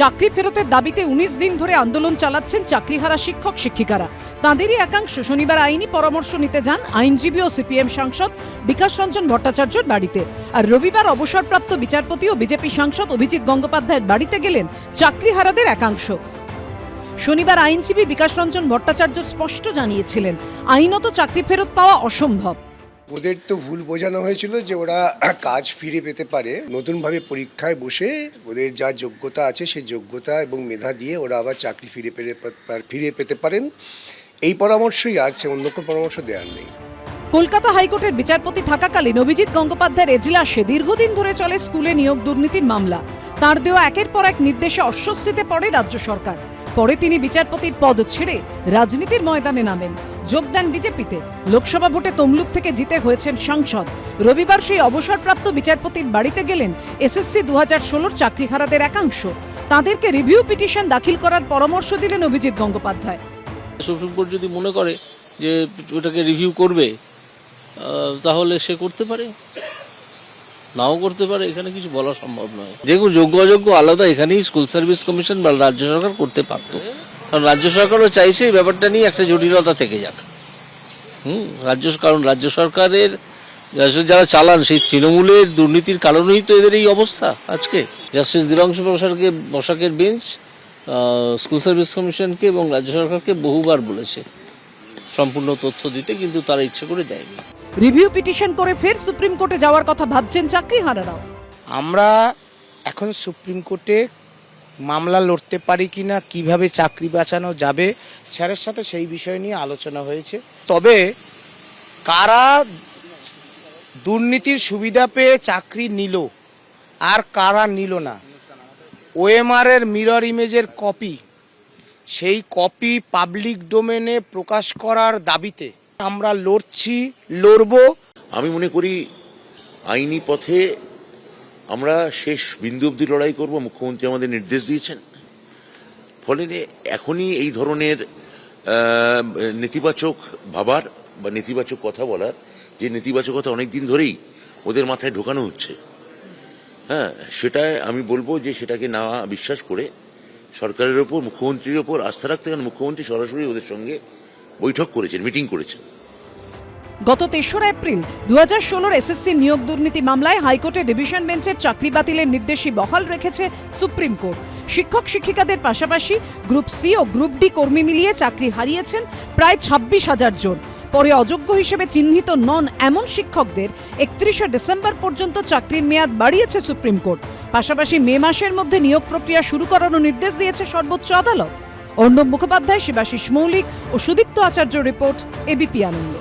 চাকরি ফেরতের দাবিতে 19 দিন ধরে আন্দোলন চালাচ্ছেন চাকরিহারা শিক্ষক শিক্ষিকারা। তাঁদেরই একাংশ শনিবার আইনি পরামর্শ নিতে যান আইনজীবী ও সিপিএম সাংসদ বিকাশ রঞ্জন ভট্টাচার্যের বাড়িতে। আর রবিবার অবসরপ্রাপ্ত বিচারপতি ও বিজেপি সাংসদ অভিজিৎ গঙ্গোপাধ্যায়ের বাড়িতে গেলেন চাকরিহারাদের একাংশ। শনিবার আইনজীবী বিকাশ রঞ্জন ভট্টাচার্য স্পষ্ট জানিয়েছিলেন, আইনত চাকরি ফেরত পাওয়া অসম্ভব। ওদের তো ভুল বোঝানো হয়েছিল যে ওরা কাজ ফিরে পেতে পারে, নতুনভাবে পরীক্ষায় বসে ওদের যা যোগ্যতা আছে সেই যোগ্যতা এবং মেধা দিয়ে ওরা আবার চাকরি ফিরে পেতে পারেন। এই পরামর্শই আছে, অন্য কোনো পরামর্শ দেওয়ার নেই। কলকাতা হাইকোর্টের বিচারপতি থাকাকালীন অভিজিৎ গঙ্গোপাধ্যায়ের এজলাসে দীর্ঘদিন ধরে চলে স্কুলে নিয়োগ দুর্নীতির মামলা। তার দেওয়া একের পর এক নির্দেশে অস্বস্তিতে পড়ে রাজ্য সরকার। পরে তিনি বিচারপতির পদ ছেড়ে রাজনীতির ময়দানে নামেন, যোগ দেন বিজেপিতে। লোকসভা ভোটে তমলুক থেকে জিতে হয়েছেন সাংসদ। রবিবার সেই অবসরপ্রাপ্ত বিচারপতির বাড়িতে গেলেন এসএসসি 2016 চাকরিহারাদের একাংশ। তাদেরকে রিভিউ পিটিশন দাখিল করার পরামর্শ দিলেন অভিজিৎ গঙ্গোপাধ্যায়। সুপ্রিম কোর্ট যদি মনে করে যে ওটাকে রিভিউ করবে তাহলে সে করতে পারে, নাও করতে পারে, এখানে কিছু বলা সম্ভব নয়। যেগুলো যোগ্য অযোগ্য আলাদা, এখানেই স্কুল সার্ভিস কমিশন বা রাজ্য সরকার করতে পারতো, কারণ রাজ্য সরকারও চাইছে এই ব্যাপারটা নিয়ে একটা জটিলতা থেকে যাক। কারণ রাজ্য সরকারের যারা চালান সেই তৃণমূলের দুর্নীতির কারণেই তো এদের এই অবস্থা আজকে। জাস্টিস দেবাংশু বসাকের বেঞ্চ স্কুল সার্ভিস কমিশনকে এবং রাজ্য সরকারকে বহুবার বলেছে সম্পূর্ণ তথ্য দিতে, কিন্তু তারা ইচ্ছে করে দেয়নি। রিভিউ পিটিশন করে ফের সুপ্রিম কোর্টে যাওয়ার কথা ভাবছেন চাকরিহারারাও। আমরা এখন সুপ্রিম কোর্টে মামলা লড়তে পারি কিনা, কিভাবে চাকরি বাঁচানো যাবে, স্যারের সাথে সেই বিষয় নিয়ে আলোচনা হয়েছে। তবে কারা দুর্নীতির সুবিধা পেয়ে চাকরি নিল আর কারা নিল না, ওএমআর এর মিরর ইমেজের কপি, সেই কপি পাবলিক ডোমেনে প্রকাশ করার দাবিতে আমরা লড়ব। আমি মনে করি আইনি পথে আমরা শেষ বিন্দু অবধি লড়াই করব। মুখ্যমন্ত্রী আমাদের নির্দেশ দিয়েছেন, ফলে এখনই এই ধরনের নেতিবাচক ভাবার বা নেতিবাচক কথা বলার, যে নেতিবাচকতা অনেকদিন ধরেই ওদের মাথায় ঢোকানো হচ্ছে, সেটাই আমি বলবো যে সেটাকে না বিশ্বাস করে সরকারের ওপর, মুখ্যমন্ত্রীর ওপর আস্থা রাখতে, কারণ মুখ্যমন্ত্রী সরাসরি ওদের সঙ্গে বৈঠক করেছেন, মিটিং করেছেন। গত 3রা এপ্রিল 2016 এসএসসি নিয়োগ দুর্নীতি মামলায় হাইকোর্টের ডিভিশন বেঞ্চের চাকরি বাতিলের নির্দেশই বহাল রেখেছে সুপ্রিম কোর্ট। শিক্ষক শিক্ষিকাদের পাশাপাশি গ্রুপ সি ও গ্রুপ ডি কর্মী মিলিয়ে চাকরি হারিয়েছেন প্রায় 26,000 জন। পরে অযোগ্য হিসেবে চিহ্নিত নন এমন শিক্ষকদের 31শে ডিসেম্বর পর্যন্ত চাকরির মেয়াদ বাড়িয়েছে সুপ্রিম কোর্ট। পাশাপাশি মে মাসের মধ্যে নিয়োগ প্রক্রিয়া শুরু করারও নির্দেশ দিয়েছে সর্বোচ্চ আদালত। অর্ণব মুখোপাধ্যায়, শিবাশিস মৌলিক ও সুদীপ্ত আচার্য রিপোর্ট, এবিপি আনন্দ।